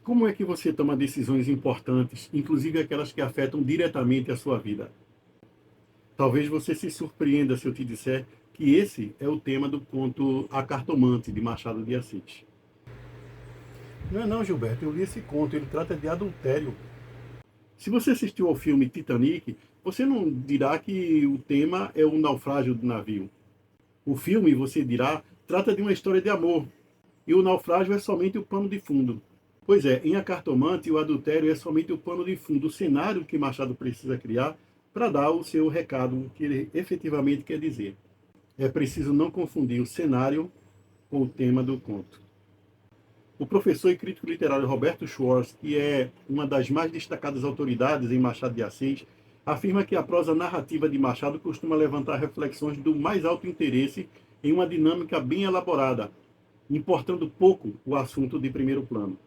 Como é que você toma decisões importantes, inclusive aquelas que afetam diretamente a sua vida? Talvez você se surpreenda se eu te disser que esse é o tema do conto A Cartomante, de Machado de Assis. Não é não, Gilberto, eu li esse conto, ele trata de adultério. Se você assistiu ao filme Titanic, você não dirá que o tema é o naufrágio do navio. O filme, você dirá, trata de uma história de amor, e o naufrágio é somente o pano de fundo. Pois é, em A Cartomante, o adultério é somente o pano de fundo, o cenário que Machado precisa criar para dar o seu recado, o que ele efetivamente quer dizer. É preciso não confundir o cenário com o tema do conto. O professor e crítico literário Roberto Schwartz, que é uma das mais destacadas autoridades em Machado de Assis, afirma que a prosa narrativa de Machado costuma levantar reflexões do mais alto interesse em uma dinâmica bem elaborada, importando pouco o assunto de primeiro plano.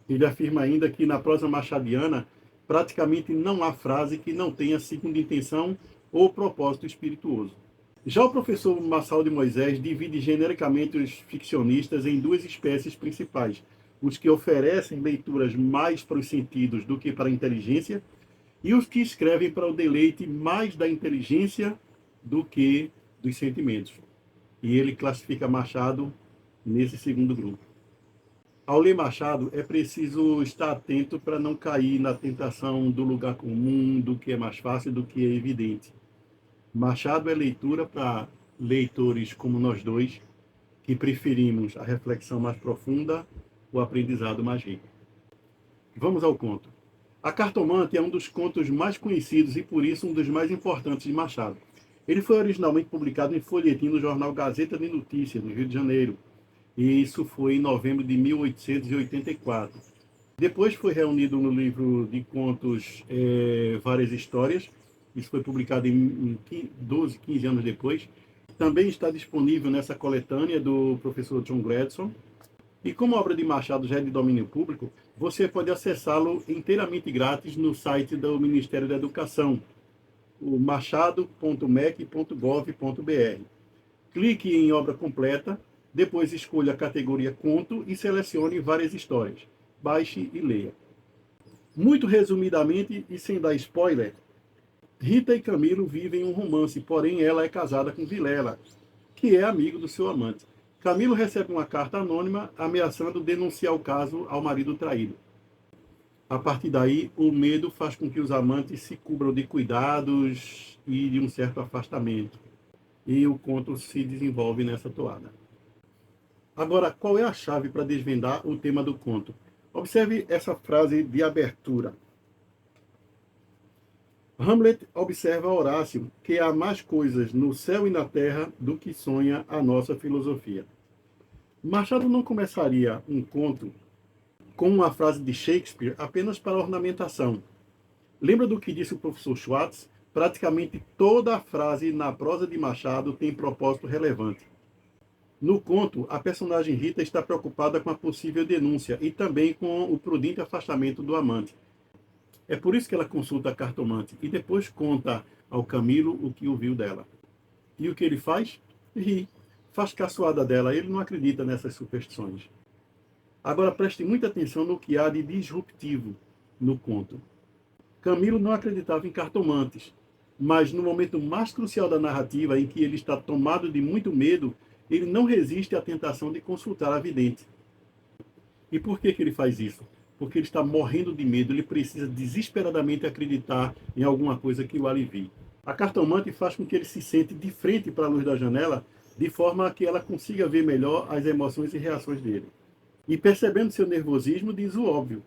Ele afirma ainda que na prosa machadiana praticamente não há frase que não tenha segunda intenção ou propósito espirituoso. Já o professor Marçal de Moisés divide genericamente os ficcionistas em duas espécies principais: os que oferecem leituras mais para os sentidos do que para a inteligência, e os que escrevem para o deleite mais da inteligência do que dos sentimentos. E ele classifica Machado nesse segundo grupo. Ao ler Machado, é preciso estar atento para não cair na tentação do lugar comum, do que é mais fácil, do que é evidente. Machado é leitura para leitores como nós dois, que preferimos a reflexão mais profunda, o aprendizado mais rico. Vamos ao conto. A Cartomante é um dos contos mais conhecidos e, por isso, um dos mais importantes de Machado. Ele foi originalmente publicado em folhetim no jornal Gazeta de Notícias, no Rio de Janeiro, e isso foi em novembro de 1884. Depois foi reunido no livro de contos Várias Histórias. Isso foi publicado em 12, 15 anos depois. Também está disponível nessa coletânea do professor John Gladstone. E como a obra de Machado já é de domínio público, você pode acessá-lo inteiramente grátis no site do Ministério da Educação, o machado.mec.gov.br. Clique em obra completa, depois escolha a categoria conto e selecione várias histórias. Baixe e leia. Muito resumidamente e sem dar spoiler, Rita e Camilo vivem um romance, porém ela é casada com Vilela, que é amigo do seu amante. Camilo recebe uma carta anônima ameaçando denunciar o caso ao marido traído. A partir daí, o medo faz com que os amantes se cubram de cuidados e de um certo afastamento. E o conto se desenvolve nessa toada. Agora, qual é a chave para desvendar o tema do conto? Observe essa frase de abertura. Hamlet observa a Horácio que há mais coisas no céu e na terra do que sonha a nossa filosofia. Machado não começaria um conto com uma frase de Shakespeare apenas para ornamentação. Lembra do que disse o professor Schwartz? Praticamente toda a frase na prosa de Machado tem propósito relevante. No conto, a personagem Rita está preocupada com a possível denúncia e também com o prudente afastamento do amante. É por isso que ela consulta a cartomante e depois conta ao Camilo o que ouviu dela. E o que ele faz? Ri. Faz caçoada dela. Ele não acredita nessas superstições. Agora preste muita atenção no que há de disruptivo no conto. Camilo não acreditava em cartomantes, mas no momento mais crucial da narrativa, em que ele está tomado de muito medo, ele não resiste à tentação de consultar a vidente. E por que ele faz isso? Porque ele está morrendo de medo, ele precisa desesperadamente acreditar em alguma coisa que o alivie. A cartomante faz com que ele se sente de frente para a luz da janela, de forma que ela consiga ver melhor as emoções e reações dele. E percebendo seu nervosismo, diz o óbvio: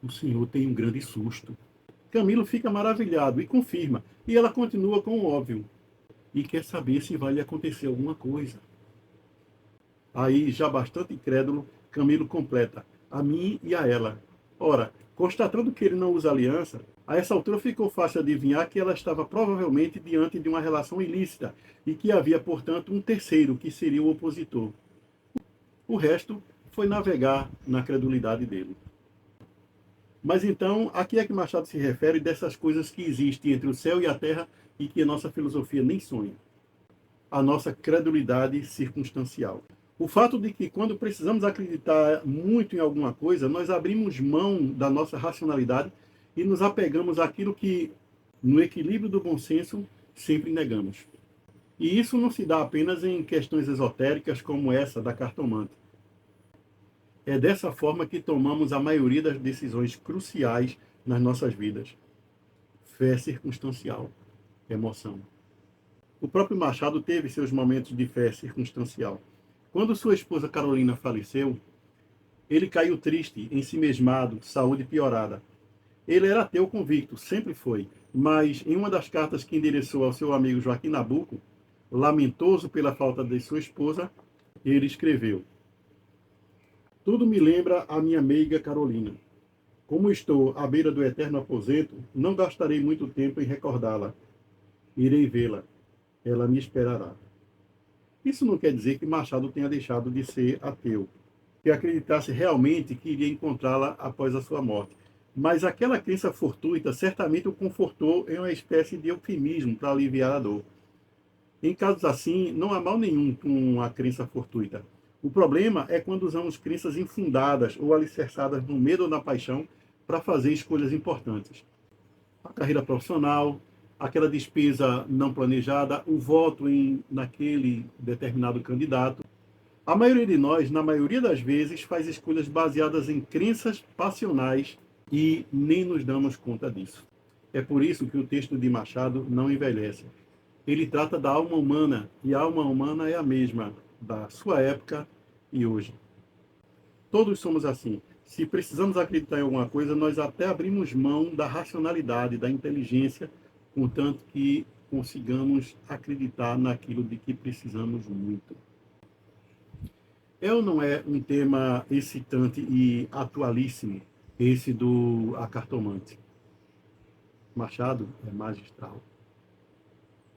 o senhor tem um grande susto. Camilo fica maravilhado e confirma, e ela continua com o óbvio: e quer saber se vai lhe acontecer alguma coisa. Aí, já bastante incrédulo, Camilo completa: a mim e a ela. Ora, constatando que ele não usa aliança, a essa altura ficou fácil adivinhar que ela estava provavelmente diante de uma relação ilícita e que havia, portanto, um terceiro, que seria o opositor. O resto foi navegar na credulidade dele. Mas então, a que é que Machado se refere dessas coisas que existem entre o céu e a terra e que a nossa filosofia nem sonha? A nossa credulidade circunstancial. O fato de que quando precisamos acreditar muito em alguma coisa, nós abrimos mão da nossa racionalidade e nos apegamos àquilo que, no equilíbrio do bom senso, sempre negamos. E isso não se dá apenas em questões esotéricas como essa da cartomante. É dessa forma que tomamos a maioria das decisões cruciais nas nossas vidas. Fé circunstancial, emoção. O próprio Machado teve seus momentos de fé circunstancial. Quando sua esposa Carolina faleceu, ele caiu triste, ensimesmado, saúde piorada. Ele era ateu convicto, sempre foi, mas em uma das cartas que endereçou ao seu amigo Joaquim Nabuco, lamentoso pela falta de sua esposa, ele escreveu: tudo me lembra a minha meiga Carolina. Como estou à beira do eterno aposento, não gastarei muito tempo em recordá-la. Irei vê-la. Ela me esperará. Isso não quer dizer que Machado tenha deixado de ser ateu, que acreditasse realmente que iria encontrá-la após a sua morte. Mas aquela crença fortuita certamente o confortou em uma espécie de eufemismo para aliviar a dor. Em casos assim, não há mal nenhum com a crença fortuita. O problema é quando usamos crenças infundadas ou alicerçadas no medo ou na paixão para fazer escolhas importantes. A carreira profissional, aquela despesa não planejada, o voto naquele determinado candidato. A maioria de nós, na maioria das vezes, faz escolhas baseadas em crenças passionais e nem nos damos conta disso. É por isso que o texto de Machado não envelhece. Ele trata da alma humana, e a alma humana é a mesma da sua época e hoje. Todos somos assim. Se precisamos acreditar em alguma coisa, nós até abrimos mão da racionalidade, da inteligência, contanto que consigamos acreditar naquilo de que precisamos muito. É ou não é um tema excitante e atualíssimo, esse do A Cartomante? Machado é magistral.